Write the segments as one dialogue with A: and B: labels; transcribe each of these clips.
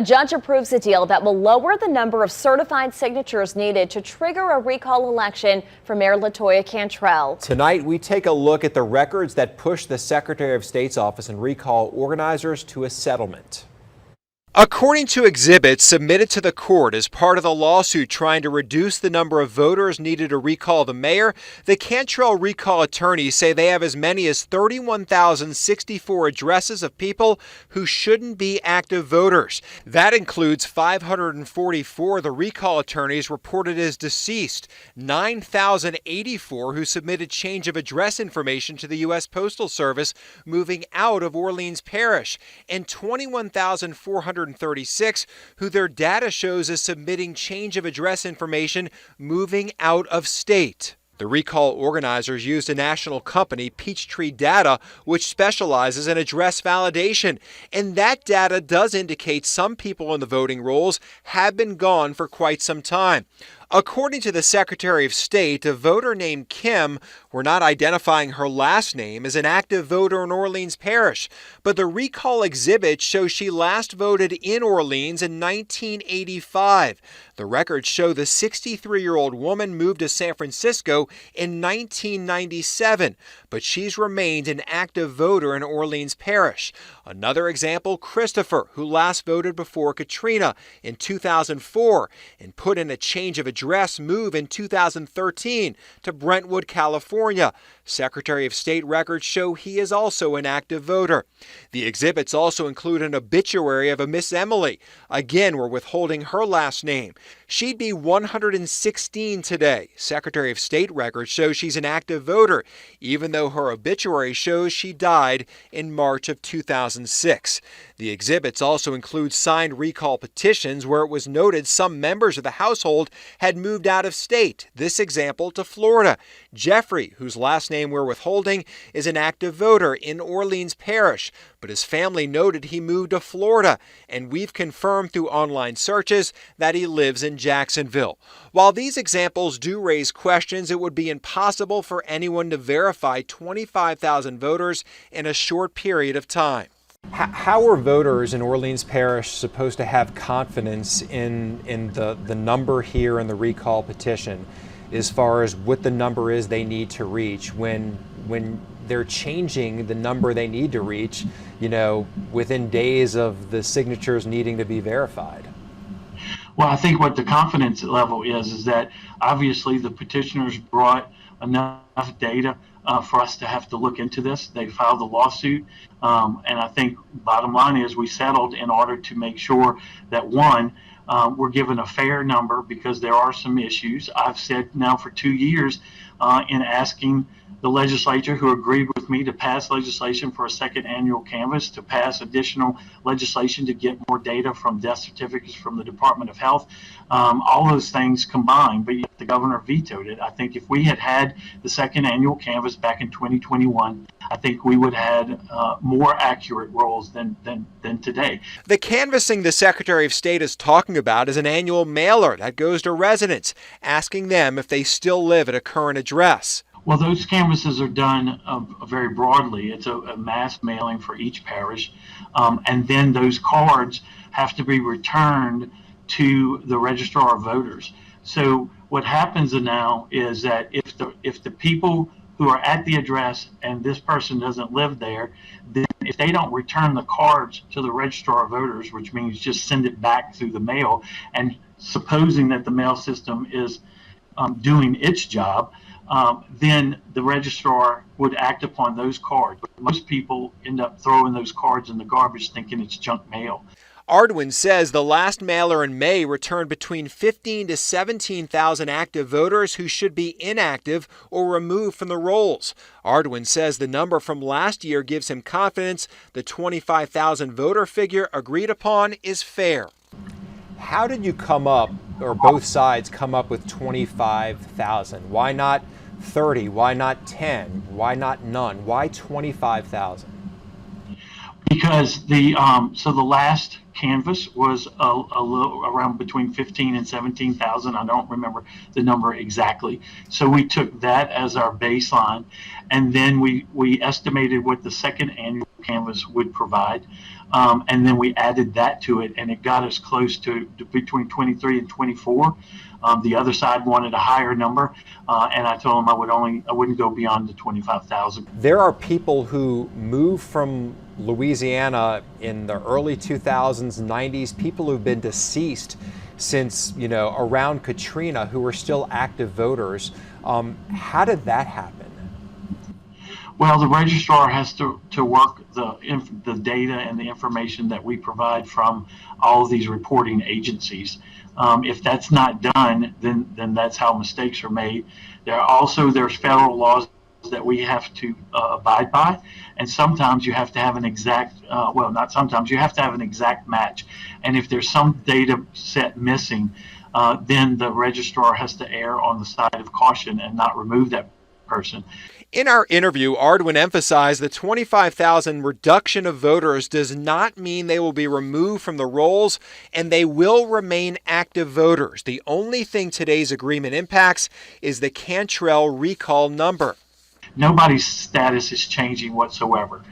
A: A judge approves a deal that will lower the number of certified signatures needed to trigger a recall election for Mayor LaToya Cantrell.
B: Tonight, we take a look at the records that push the Secretary of State's office and recall organizers to a settlement. According to exhibits submitted to the court as part of the lawsuit trying to reduce the number of voters needed to recall the mayor, the Cantrell recall attorneys say they have as many as 31,064 addresses of people who shouldn't be active voters. That includes 544 the recall attorneys reported as deceased, 9,084 who submitted change of address information to the U.S. Postal Service moving out of Orleans Parish, and 21,436 who their data shows as submitting change of address information moving out of state. The recall organizers used a national company, Peachtree Data, which specializes in address validation. And that data does indicate some people in the voting rolls have been gone for quite some time. According to the Secretary of State, a voter named Kim, we're not identifying her last name, is an active voter in Orleans Parish. But the recall exhibit shows she last voted in Orleans in 1985. The records show the 63-year-old woman moved to San Francisco in 1997, but she's remained an active voter in Orleans Parish. Another example, Christopher, who last voted before Katrina in 2004 and put in a change of address move in 2013 to Brentwood, California. Secretary of State records show he is also an active voter. The exhibits also include an obituary of a Miss Emily. Again, we're withholding her last name. She'd be 116 today. Secretary of State records show she's an active voter, even though her obituary shows she died in March of 2006. The exhibits also include signed recall petitions where it was noted some members of the household had moved out of state, this example to Florida. Jeffrey, whose last name we're withholding, is an active voter in Orleans Parish, but his family noted he moved to Florida, and we've confirmed through online searches that he lives in Jacksonville. While these examples do raise questions, it would be impossible for anyone to verify 25,000 voters in a short period of time. How are voters in Orleans Parish supposed to have confidence in the number here in the recall petition as far as what the number is they need to reach when they're changing the number they need to reach, within days of the signatures needing to be verified?
C: Well, I think what the confidence level is that obviously the petitioners brought enough data for us to have to look into this. They filed the lawsuit, and I think bottom line is we settled in order to make sure that one, we're given a fair number because there are some issues. I've said now for 2 years in asking the legislature, who agreed with me to pass legislation for a second annual canvass, to pass additional legislation to get more data from death certificates from the Department of Health, all those things combined, but yet the governor vetoed it. I think if we had had the second annual canvass back in 2021, I think we would have had more accurate rolls than today.
B: The canvassing the Secretary of State is talking about is an annual mailer that goes to residents, asking them if they still live at a current address.
C: Well, those canvasses are done very broadly. It's a mass mailing for each parish, and then those cards have to be returned to the registrar of voters. So what happens now is that if the people who are at the address and this person doesn't live there, then if they don't return the cards to the registrar of voters, which means just send it back through the mail, and supposing that the mail system is doing its job, then the registrar would act upon those cards. But most people end up throwing those cards in the garbage thinking it's junk mail.
B: Ardwin says the last mailer in May returned between 15,000 to 17,000 active voters who should be inactive or removed from the rolls. Ardwin says the number from last year gives him confidence the 25,000 voter figure agreed upon is fair. How did you come up, or both sides come up with 25,000? Why not 30? Why not 10? Why not none? Why 25,000?
C: Because the last canvas was a little around between 15 and 17,000. I don't remember the number exactly. So we took that as our baseline, and then we estimated what the second annual canvas would provide. And then we added that to it, and it got us close to between 23 and 24. The other side wanted a higher number, and I told them I wouldn't go beyond the 25,000.
B: There are people who moved from Louisiana in the early 2000s, 90s, people who've been deceased since, around Katrina, who are still active voters. How did that happen?
C: Well, the registrar has to work the data and the information that we provide from all of these reporting agencies. If that's not done, then that's how mistakes are made. There's federal laws that we have to abide by, and sometimes you have to have an exact, not sometimes, you have to have an exact match. And if there's some data set missing, then the registrar has to err on the side of caution and not remove that person.
B: In our interview, Ardwin emphasized the 25,000 reduction of voters does not mean they will be removed from the rolls, and they will remain active voters. The only thing today's agreement impacts is the Cantrell recall number.
C: Nobody's status is changing whatsoever.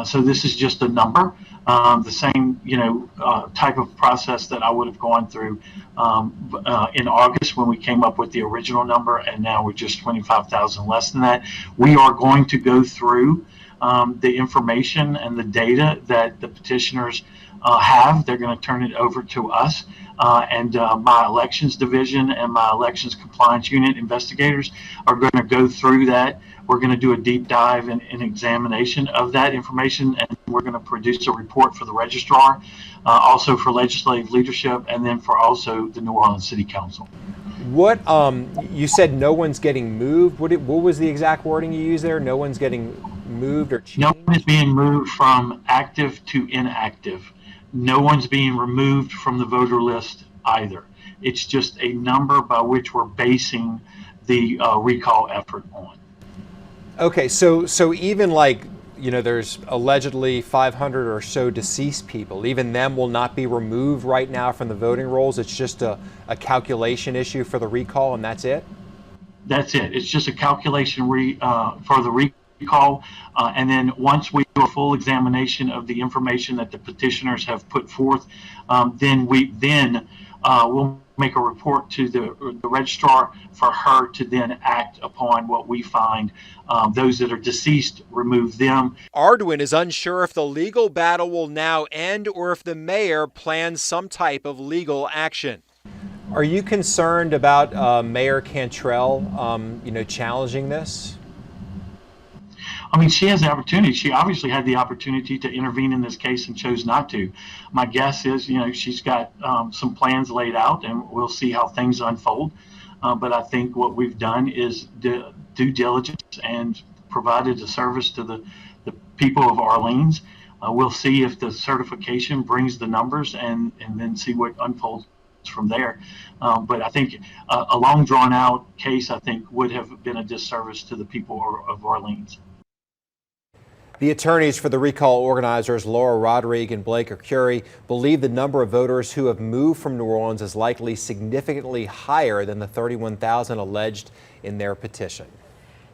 C: So this is just a number, the same, type of process that I would have gone through in August when we came up with the original number, and now we're just 25,000 less than that. We are going to go through the information and the data that the petitioners have. They're going to turn it over to us, and my elections division and my elections compliance unit investigators are going to go through that. We're going to do a deep dive and examination of that information, and we're going to produce a report for the registrar, also for legislative leadership, and then for also the New Orleans City Council.
B: What you said, no one's getting moved. What was the exact wording you used there? No one's getting moved or changed?
C: No one is being moved from active to inactive. No one's being removed from the voter list either. It's just a number by which we're basing the recall effort on.
B: Okay, so even there's allegedly 500 or so deceased people, even them will not be removed right now from the voting rolls. It's just a calculation issue for the recall, and that's it?
C: That's it. It's just a calculation for the recall. And then once we do a full examination of the information that the petitioners have put forth, then we'll make a report to the registrar for her to then act upon what we find. Those that are deceased, remove them.
B: Ardwin is unsure if the legal battle will now end or if the mayor plans some type of legal action. Are you concerned about Mayor Cantrell, challenging this?
C: I mean, she has the opportunity. She obviously had the opportunity to intervene in this case and chose not to. My guess is, she's got some plans laid out, and we'll see how things unfold. But I think what we've done is due diligence and provided a service to the people of Orleans. We'll see if the certification brings the numbers and then see what unfolds from there. But I think a long drawn out case, I think, would have been a disservice to the people of Orleans.
B: The attorneys for the recall organizers, Laura Rodrigue and Blake Arcuri, believe the number of voters who have moved from New Orleans is likely significantly higher than the 31,000 alleged in their petition.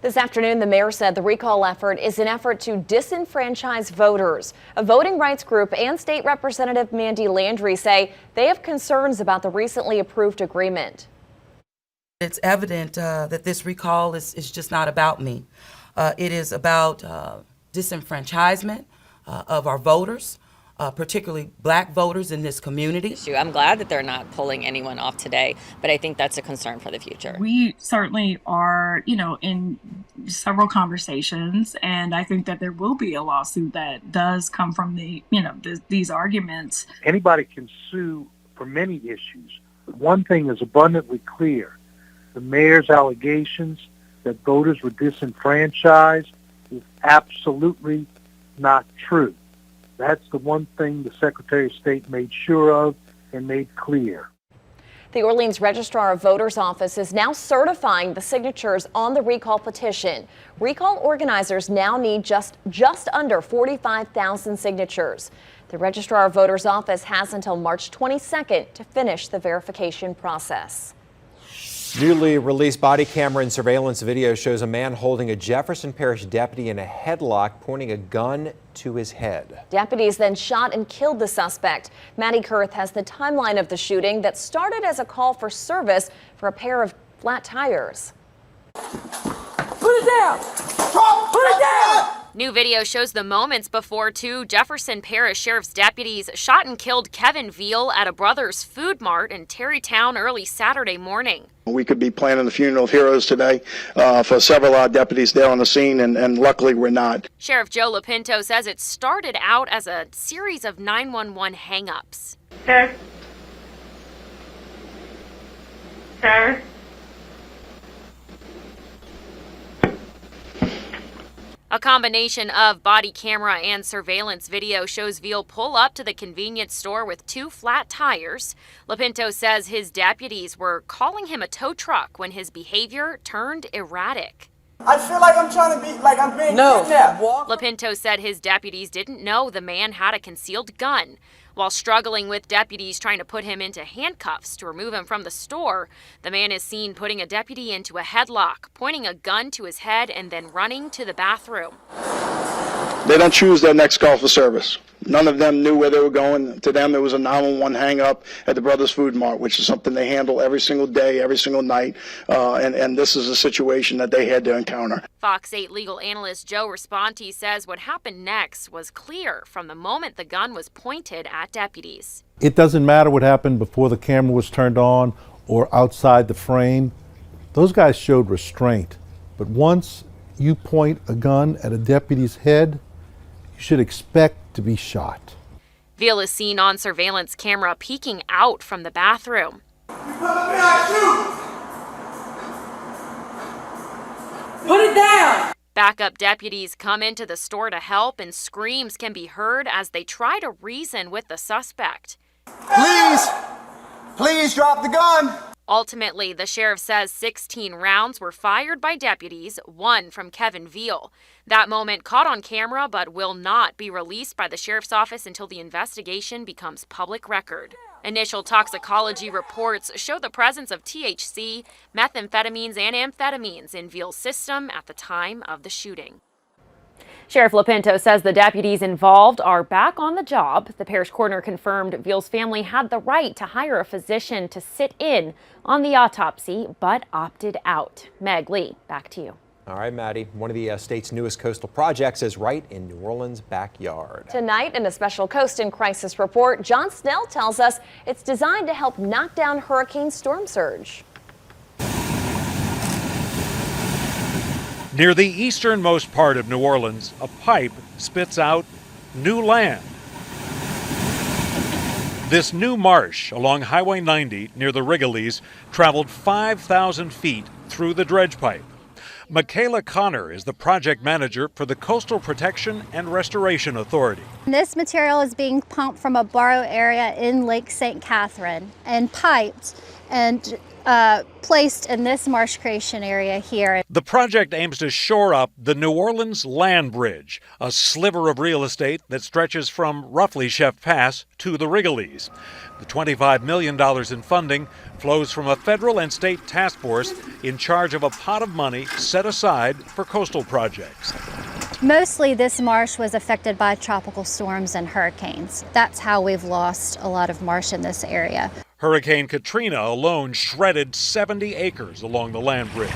A: This afternoon, the mayor said the recall effort is an effort to disenfranchise voters. A voting rights group and State Representative Mandy Landry say they have concerns about the recently approved agreement.
D: It's evident that this recall is just not about me. It is about disenfranchisement of our voters, particularly black voters in this community.
E: I'm glad that they're not pulling anyone off today, but I think that's a concern for the future.
F: We certainly are, in several conversations, and I think that there will be a lawsuit that does come from these arguments.
G: Anybody can sue for many issues. But one thing is abundantly clear. The mayor's allegations that voters were disenfranchised is absolutely not true. That's the one thing the Secretary of State made sure of and made clear.
A: The Orleans Registrar of Voters Office is now certifying the signatures on the recall petition. Recall organizers now need just under 45,000 signatures. The Registrar of Voters Office has until March 22nd to finish the verification process.
B: Newly released body camera and surveillance video shows a man holding a Jefferson Parish deputy in a headlock, pointing a gun to his head.
A: Deputies then shot and killed the suspect. Maddie Kurth has the timeline of the shooting that started as a call for service for a pair of flat tires.
H: Put it down! Put it down!
E: New video shows the moments before two Jefferson Parish Sheriff's deputies shot and killed Kevin Veal at a Brothers Food Mart in Terrytown early Saturday morning.
I: We could be planning the funeral of heroes today for several of our deputies there on the scene, and luckily we're not.
E: Sheriff Joe Lapinto says it started out as a series of 911 hang-ups.
J: Sir? Sir?
E: A combination of body camera and surveillance video shows Veal pull up to the convenience store with two flat tires. Lapinto says his deputies were calling him a tow truck when his behavior turned erratic.
H: I feel like I'm trying to be, like I'm being kidnapped.
E: Lapinto said his deputies didn't know the man had a concealed gun. While struggling with deputies trying to put him into handcuffs to remove him from the store, the man is seen putting a deputy into a headlock, pointing a gun to his head, and then running to the bathroom.
I: They don't choose their next call for service. None of them knew where they were going. To them, it was a 911 hang-up at the Brothers Food Mart, which is something they handle every single day, every single night, and this is a situation that they had to encounter.
E: Fox 8 legal analyst Joe Responti says what happened next was clear from the moment the gun was pointed at deputies.
K: It doesn't matter what happened before the camera was turned on or outside the frame. Those guys showed restraint. But once you point a gun at a deputy's head, you should expect to be shot.
E: Veal is seen on surveillance camera peeking out from the bathroom.
H: Put it down!
E: Backup deputies come into the store to help, and screams can be heard as they try to reason with the suspect.
H: Please drop the gun!
E: Ultimately, the sheriff says 16 rounds were fired by deputies, one from Kevin Veal. That moment caught on camera but will not be released by the sheriff's office until the investigation becomes public record. Initial toxicology reports show the presence of THC, methamphetamines, and amphetamines in Veal's system at the time of the shooting. Sheriff Lapinto says the deputies involved are back on the job. The parish coroner confirmed Veal's family had the right to hire a physician to sit in on the autopsy, but opted out. Meg Lee, back to you.
B: All right, Maddie, one of the state's newest coastal projects is right in New Orleans' backyard.
A: Tonight, in a special Coast in Crisis report, John Snell tells us it's designed to help knock down hurricane storm surge.
L: Near the easternmost part of New Orleans, a pipe spits out new land. This new marsh along Highway 90 near the Wrigley's traveled 5,000 feet through the dredge pipe. Michaela Connor is the project manager for the Coastal Protection and Restoration Authority.
M: This material is being pumped from a borrow area in Lake St. Catherine and piped and placed in this marsh creation area here.
L: The project aims to shore up the New Orleans Land Bridge, a sliver of real estate that stretches from roughly Chef Pass to the Wrigley's. The $25 million in funding flows from a federal and state task force in charge of a pot of money set aside for coastal projects.
M: Mostly this marsh was affected by tropical storms and hurricanes. That's how we've lost a lot of marsh in this area.
L: Hurricane Katrina alone shredded 70 acres along the land bridge.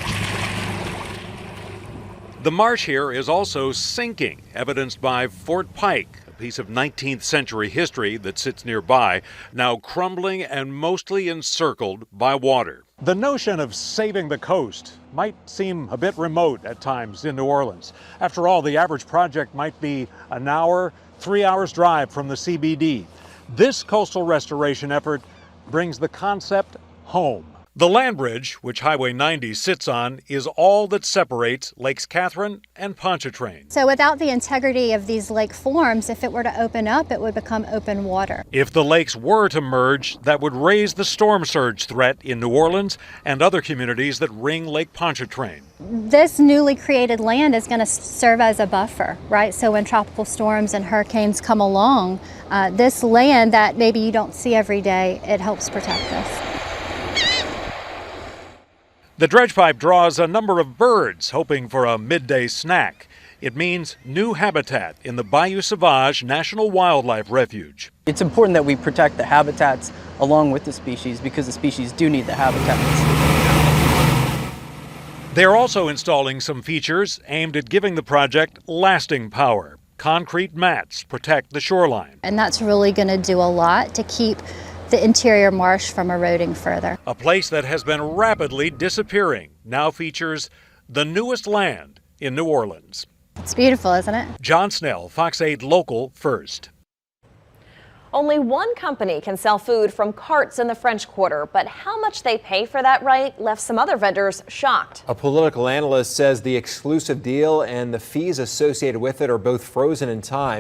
L: The marsh here is also sinking, evidenced by Fort Pike, a piece of 19th century history that sits nearby, now crumbling and mostly encircled by water. The notion of saving the coast might seem a bit remote at times in New Orleans. After all, the average project might be an hour, 3 hours drive from the CBD. This coastal restoration effort brings the concept home. The land bridge, which Highway 90 sits on, is all that separates Lakes Catherine and Pontchartrain.
M: So without the integrity of these lake forms, if it were to open up, it would become open water.
L: If the lakes were to merge, that would raise the storm surge threat in New Orleans and other communities that ring Lake Pontchartrain.
M: This newly created land is going to serve as a buffer, right? So when tropical storms and hurricanes come along, this land that maybe you don't see every day, it helps protect us.
L: The dredge pipe draws a number of birds hoping for a midday snack. It means new habitat in the Bayou Sauvage National Wildlife Refuge.
N: It's important that we protect the habitats along with the species because the species do need the habitats.
L: They're also installing some features aimed at giving the project lasting power. Concrete mats protect the shoreline.
M: And that's really going to do a lot to keep the interior marsh from eroding further.
L: A place that has been rapidly disappearing now features the newest land in New Orleans.
M: It's beautiful, isn't it?
L: John Snell, Fox 8 Local First.
A: Only one company can sell food from carts in the French Quarter, but how much they pay for that right left some other vendors shocked.
O: A political analyst says the exclusive deal and the fees associated with it are both frozen in time.